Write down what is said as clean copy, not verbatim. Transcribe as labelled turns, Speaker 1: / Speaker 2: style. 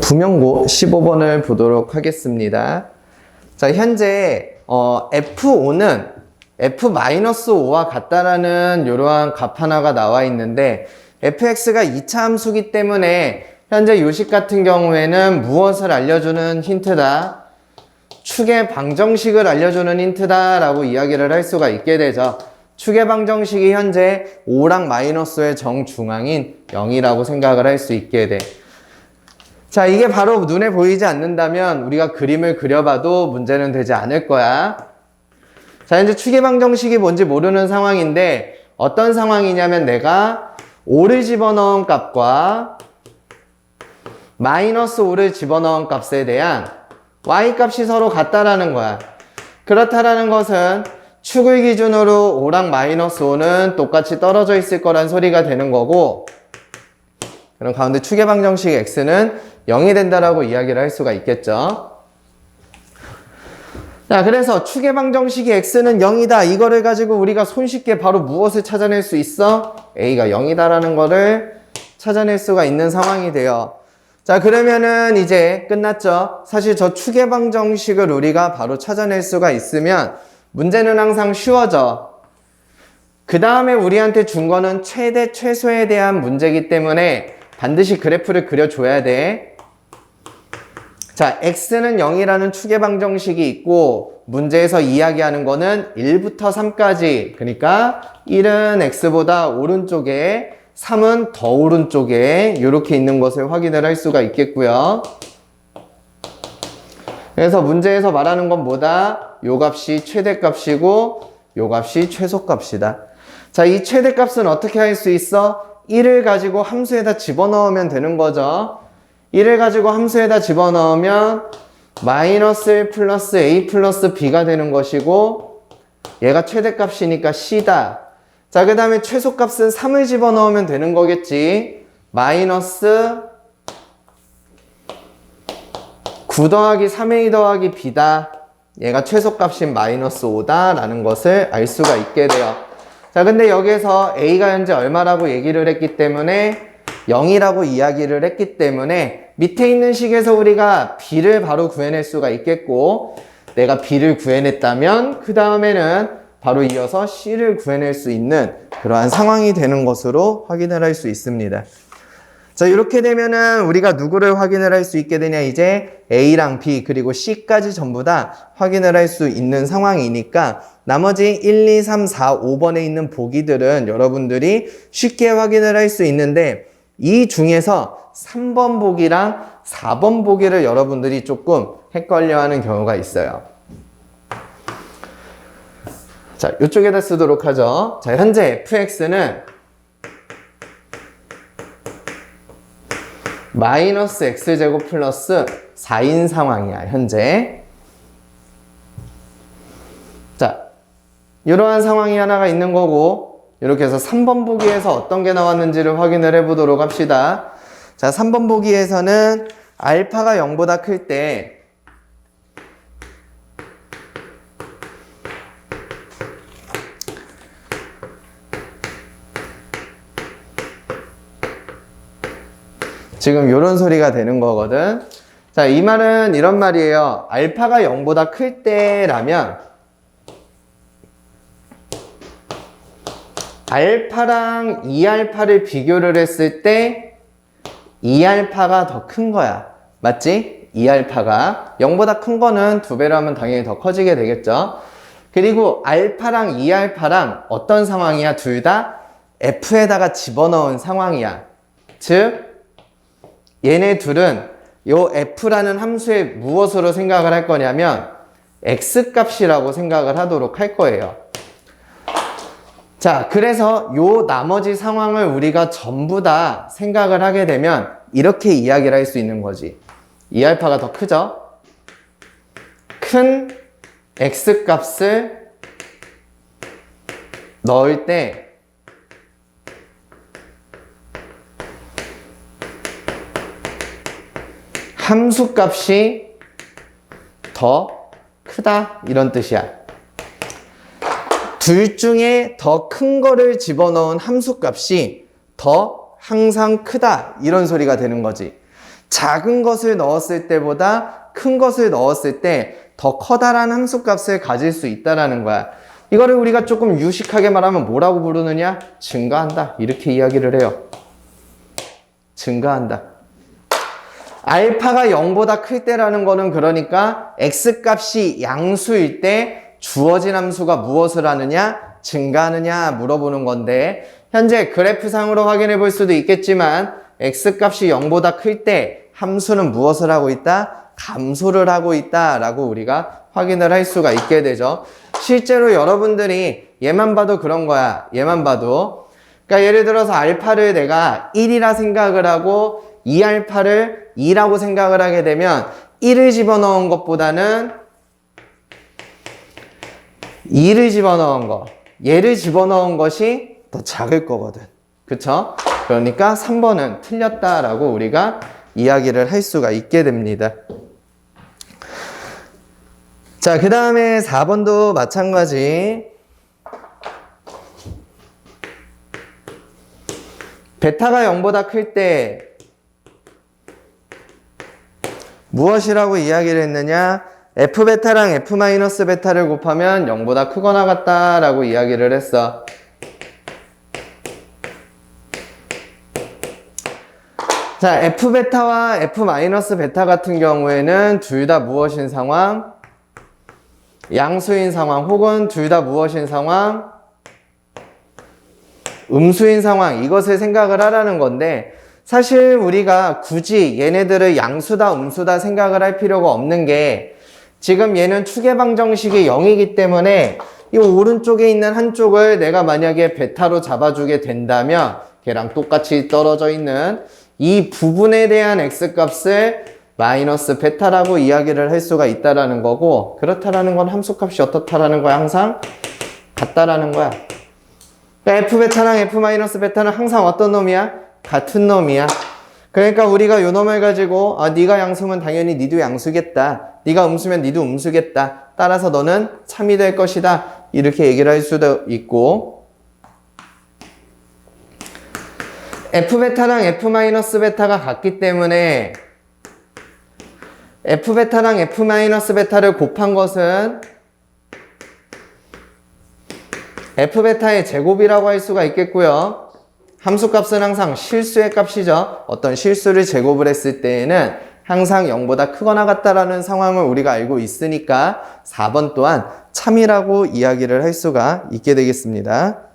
Speaker 1: 부명고 15번을 보도록 하겠습니다. 자, 현재 F5는 F-5와 같다라는 이러한 값 하나가 나와 있는데 fx가 2차 함수기 때문에 현재 요식 같은 경우에는 무엇을 알려주는 힌트다? 축의 방정식을 알려주는 힌트다 라고 이야기를 할 수가 있게 되죠. 축의 방정식이 현재 5랑 마이너스의 정중앙인 0이라고 생각을 할 수 있게 돼. 자, 이게 바로 눈에 보이지 않는다면 우리가 그림을 그려봐도 문제는 되지 않을 거야. 자, 현재 축의 방정식이 뭔지 모르는 상황인데 어떤 상황이냐면 내가 5를 집어넣은 값과 마이너스 5를 집어넣은 값에 대한 y값이 서로 같다라는 거야. 그렇다라는 것은 축을 기준으로 5랑 마이너스 5는 똑같이 떨어져 있을 거란 소리가 되는 거고, 그럼 가운데 축의 방정식 x는 0이 된다라고 이야기를 할 수가 있겠죠. 자, 그래서 축의 방정식이 x는 0이다. 이거를 가지고 우리가 손쉽게 바로 무엇을 찾아낼 수 있어? a가 0이다라는 거를 찾아낼 수가 있는 상황이 돼요. 자, 그러면은 이제 끝났죠. 사실 저 축의 방정식을 우리가 바로 찾아낼 수가 있으면 문제는 항상 쉬워져. 그 다음에 우리한테 준 거는 최대 최소에 대한 문제이기 때문에 반드시 그래프를 그려줘야 돼. 자, x는 0이라는 축의 방정식이 있고 문제에서 이야기하는 거는 1부터 3까지, 그러니까 1은 x보다 오른쪽에 3은 더 오른쪽에 이렇게 있는 것을 확인을 할 수가 있겠고요. 그래서 문제에서 말하는 건 뭐다? 요 값이 최대값이고 요 값이 최소값이다. 자, 이 최대값은 어떻게 할 수 있어? 1을 가지고 함수에다 집어넣으면 되는 거죠. 1을 가지고 함수에다 집어넣으면 마이너스 1 플러스 a 플러스 b가 되는 것이고 얘가 최대값이니까 c다. 자, 그 다음에 최소값은 3을 집어넣으면 되는 거겠지. 마이너스 9 더하기 3a 더하기 b다. 얘가 최소값인 마이너스 5다 라는 것을 알 수가 있게 돼요. 자, 근데 여기에서 a가 현재 얼마라고 얘기를 했기 때문에 0이라고 이야기를 했기 때문에 밑에 있는 식에서 우리가 b를 바로 구해낼 수가 있겠고, 내가 b를 구해냈다면 그 다음에는 바로 이어서 c를 구해낼 수 있는 그러한 상황이 되는 것으로 확인을 할 수 있습니다. 자, 이렇게 되면은 우리가 누구를 확인을 할 수 있게 되냐, 이제 a랑 b 그리고 c까지 전부 다 확인을 할 수 있는 상황이니까 나머지 1, 2, 3, 4, 5번에 있는 보기들은 여러분들이 쉽게 확인을 할 수 있는데 이 중에서 3번 보기랑 4번 보기를 여러분들이 조금 헷갈려하는 경우가 있어요. 자, 이쪽에다 쓰도록 하죠. 자, 현재 fx는 마이너스 x제곱 플러스 4인 상황이야, 현재. 자, 이러한 상황이 하나가 있는 거고, 이렇게 해서 3번 보기에서 어떤 게 나왔는지를 확인을 해보도록 합시다. 자, 3번 보기에서는 알파가 0보다 클 때 지금 이런 소리가 되는 거거든. 자, 이 말은 이런 말이에요. 알파가 0보다 클 때라면 알파랑 2알파를 비교를 했을 때 2알파가 더 큰 거야. 맞지? 2알파가 0보다 큰 거는 2배로 하면 당연히 더 커지게 되겠죠. 그리고 알파랑 2알파랑 어떤 상황이야? 둘 다 f에다가 집어넣은 상황이야. 즉 얘네 둘은 요 f라는 함수에 무엇으로 생각을 할 거냐면 x값이라고 생각을 하도록 할 거예요. 자, 그래서 요 나머지 상황을 우리가 전부 다 생각을 하게 되면 이렇게 이야기를 할 수 있는 거지. 2알파가 더 크죠? 큰 x값을 넣을 때 함수값이 더 크다 이런 뜻이야. 둘 중에 더 큰 거를 집어넣은 함수값이 더 항상 크다 이런 소리가 되는 거지. 작은 것을 넣었을 때보다 큰 것을 넣었을 때 더 커다란 함수값을 가질 수 있다라는 거야. 이거를 우리가 조금 유식하게 말하면 뭐라고 부르느냐? 증가한다. 이렇게 이야기를 해요. 증가한다. 알파가 0보다 클 때라는 거는 그러니까 x값이 양수일 때 주어진 함수가 무엇을 하느냐? 증가하느냐 물어보는 건데 현재 그래프상으로 확인해 볼 수도 있겠지만 x값이 0보다 클 때 함수는 무엇을 하고 있다? 감소를 하고 있다라고 우리가 확인을 할 수가 있게 되죠. 실제로 여러분들이 얘만 봐도 그런 거야. 얘만 봐도. 그러니까 예를 들어서 알파를 내가 1이라 생각을 하고 2알파를 2라고 생각을 하게 되면 1을 집어넣은 것보다는 2를 집어넣은 거, 얘를 집어넣은 것이 더 작을 거거든. 그쵸? 그러니까 3번은 틀렸다라고 우리가 이야기를 할 수가 있게 됩니다. 자, 그 다음에 4번도 마찬가지. 베타가 0보다 클 때 무엇이라고 이야기를 했느냐? F베타랑 F-베타를 곱하면 0보다 크거나 같다라고 이야기를 했어. 자, F베타와 F-베타 같은 경우에는 둘 다 무엇인 상황? 양수인 상황 혹은 둘 다 무엇인 상황? 음수인 상황. 이것을 생각을 하라는 건데 사실 우리가 굳이 얘네들을 양수다 음수다 생각을 할 필요가 없는 게 지금 얘는 추계방 정식이 0이기 때문에 이 오른쪽에 있는 한쪽을 내가 만약에 베타로 잡아주게 된다면 걔랑 똑같이 떨어져 있는 이 부분에 대한 x값을 마이너스 베타라고 이야기를 할 수가 있다라는 거고 그렇다라는 건 함수값이 어떻다라는 거야? 항상 같다라는 거야. 그러니까 F베타랑 F-베타는 항상 어떤 놈이야? 같은 놈이야. 그러니까 우리가 요 놈을 가지고 네가 양수면 당연히 니도 양수겠다. 네가 음수면 니도 음수겠다. 따라서 너는 참이 될 것이다. 이렇게 얘기를 할 수도 있고 F베타랑 F-베타가 같기 때문에 F베타랑 F-베타를 곱한 것은 F베타의 제곱이라고 할 수가 있겠고요. 함수값은 항상 실수의 값이죠. 어떤 실수를 제곱을 했을 때에는 항상 0보다 크거나 같다라는 상황을 우리가 알고 있으니까 4번 또한 참이라고 이야기를 할 수가 있게 되겠습니다.